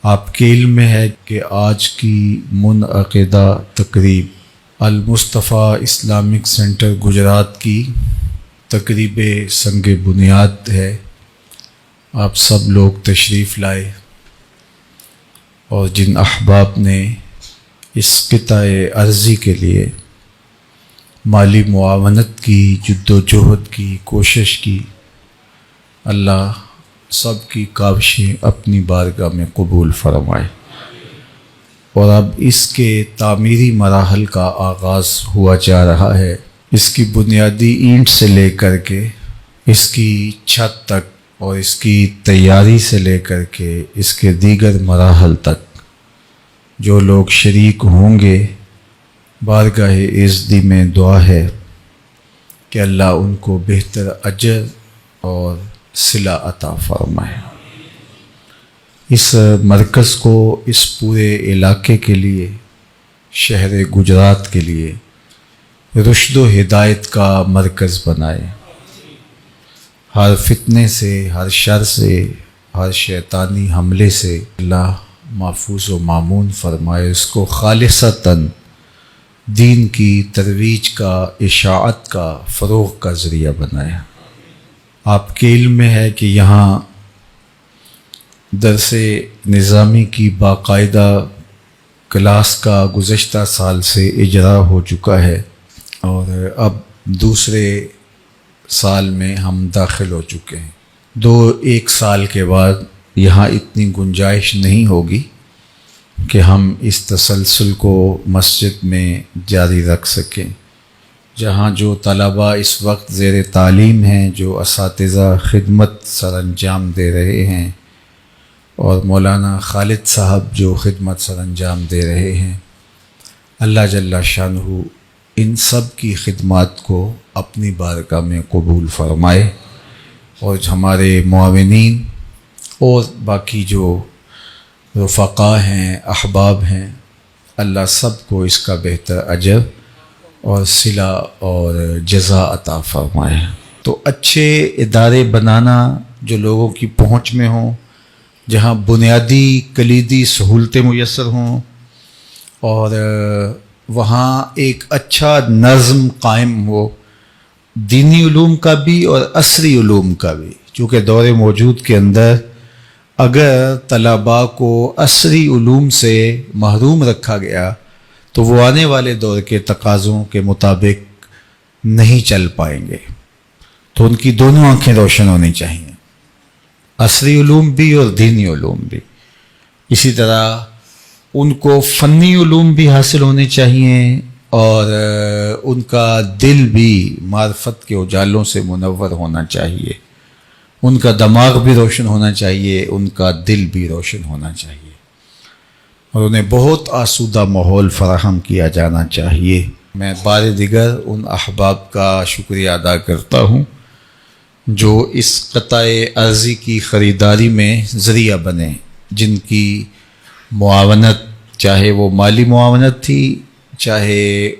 آپ کے علم میں ہے کہ آج کی منعقدہ تقریب المصطفیٰ اسلامک سینٹر گجرات کی تقریب سنگ بنیاد ہے۔ آپ سب لوگ تشریف لائے اور جن احباب نے اس قطع ارضی کے لیے مالی معاونت کی، جد و جہد کی، کوشش کی، اللہ سب کی کاوشیں اپنی بارگاہ میں قبول فرمائے۔ اور اب اس کے تعمیری مراحل کا آغاز ہوا جا رہا ہے۔ اس کی بنیادی اینٹ سے لے کر کے اس کی چھت تک اور اس کی تیاری سے لے کر کے اس کے دیگر مراحل تک جو لوگ شریک ہوں گے، بارگاہ عزتی میں دعا ہے کہ اللہ ان کو بہتر اجر اور صلہ عطا فرمائے۔ اس مرکز کو اس پورے علاقے کے لیے، شہر گجرات کے لیے رشد و ہدایت کا مرکز بنائے، ہر فتنے سے، ہر شر سے، ہر شیطانی حملے سے اللہ محفوظ و مامون فرمائے، اس کو خالصتاً دین کی ترویج کا، اشاعت کا، فروغ کا ذریعہ بنائے۔ آپ کے علم میں ہے کہ یہاں درس نظامی کی باقاعدہ کلاس کا گزشتہ سال سے اجرا ہو چکا ہے اور اب دوسرے سال میں ہم داخل ہو چکے ہیں۔ ایک سال کے بعد یہاں اتنی گنجائش نہیں ہوگی کہ ہم اس تسلسل کو مسجد میں جاری رکھ سکیں۔ جہاں جو طلباء اس وقت زیر تعلیم ہیں، جو اساتذہ خدمت سر انجام دے رہے ہیں، اور مولانا خالد صاحب جو خدمت سر انجام دے رہے ہیں، اللہ جل شانہ ان سب کی خدمات کو اپنی بارگاہ میں قبول فرمائے، اور ہمارے معاونین اور باقی جو رفقاء ہیں، احباب ہیں، اللہ سب کو اس کا بہتر اجر اور صلہ اور جزا عطا فرمائے۔ تو اچھے ادارے بنانا جو لوگوں کی پہنچ میں ہوں، جہاں بنیادی کلیدی سہولتیں میسر ہوں، اور وہاں ایک اچھا نظم قائم ہو، دینی علوم کا بھی اور عصری علوم کا بھی، چونکہ دور موجود کے اندر اگر طلباء کو عصری علوم سے محروم رکھا گیا تو وہ آنے والے دور کے تقاضوں کے مطابق نہیں چل پائیں گے۔ تو ان کی دونوں آنکھیں روشن ہونی چاہیے، عصری علوم بھی اور دینی علوم بھی۔ اسی طرح ان کو فنی علوم بھی حاصل ہونے چاہیے، اور ان کا دل بھی معرفت کے اجالوں سے منور ہونا چاہیے، ان کا دماغ بھی روشن ہونا چاہیے، ان کا دل بھی روشن ہونا چاہیے، اور انہیں بہت آسودہ ماحول فراہم کیا جانا چاہیے۔ میں بار دیگر ان احباب کا شکریہ ادا کرتا ہوں جو اس قطع ارضی کی خریداری میں ذریعہ بنے، جن کی معاونت، چاہے وہ مالی معاونت تھی، چاہے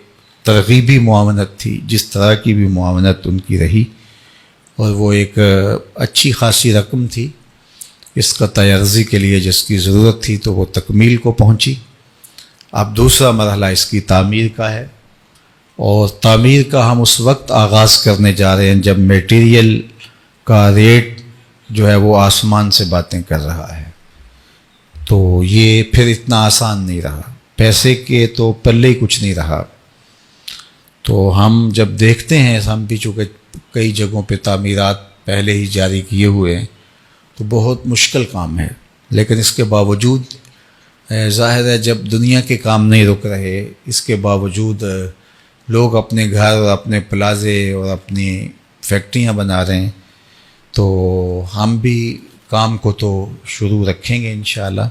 ترغیبی معاونت تھی، جس طرح کی بھی معاونت ان کی رہی، اور وہ ایک اچھی خاصی رقم تھی اس قطع ارضی کے لیے جس کی ضرورت تھی، تو وہ تکمیل کو پہنچی۔ اب دوسرا مرحلہ اس کی تعمیر کا ہے، اور تعمیر کا ہم اس وقت آغاز کرنے جا رہے ہیں جب میٹیریل کا ریٹ جو ہے وہ آسمان سے باتیں کر رہا ہے۔ تو یہ پھر اتنا آسان نہیں رہا، پیسے کے تو پلے ہی کچھ نہیں رہا۔ تو ہم جب دیکھتے ہیں، ہم بھی چونکہ کئی جگہوں پہ تعمیرات پہلے ہی جاری کیے ہوئے ہیں، تو بہت مشکل کام ہے، لیکن اس کے باوجود ظاہر ہے جب دنیا کے کام نہیں رک رہے، اس کے باوجود لوگ اپنے گھر اور اپنے پلازے اور اپنی فیکٹریاں بنا رہے ہیں، تو ہم بھی کام کو تو شروع رکھیں گے انشاءاللہ،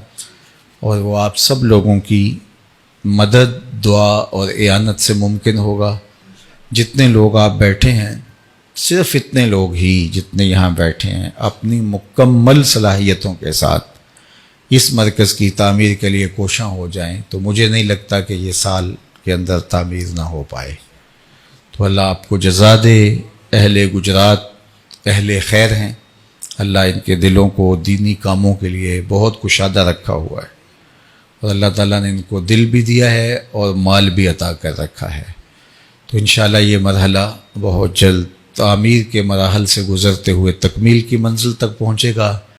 اور وہ آپ سب لوگوں کی مدد، دعا اور اعانت سے ممکن ہوگا۔ جتنے لوگ آپ بیٹھے ہیں، صرف اتنے لوگ ہی جتنے یہاں بیٹھے ہیں، اپنی مکمل صلاحیتوں کے ساتھ اس مرکز کی تعمیر کے لیے کوشاں ہو جائیں، تو مجھے نہیں لگتا کہ یہ سال کے اندر تعمیر نہ ہو پائے۔ تو اللہ آپ کو جزا دے۔ اہل گجرات اہل خیر ہیں، اللہ ان کے دلوں کو دینی کاموں کے لیے بہت کشادہ رکھا ہوا ہے، اور اللہ تعالیٰ نے ان کو دل بھی دیا ہے اور مال بھی عطا کر رکھا ہے۔ تو انشاءاللہ یہ مرحلہ بہت جلد تعمیر کے مراحل سے گزرتے ہوئے تکمیل کی منزل تک پہنچے گا،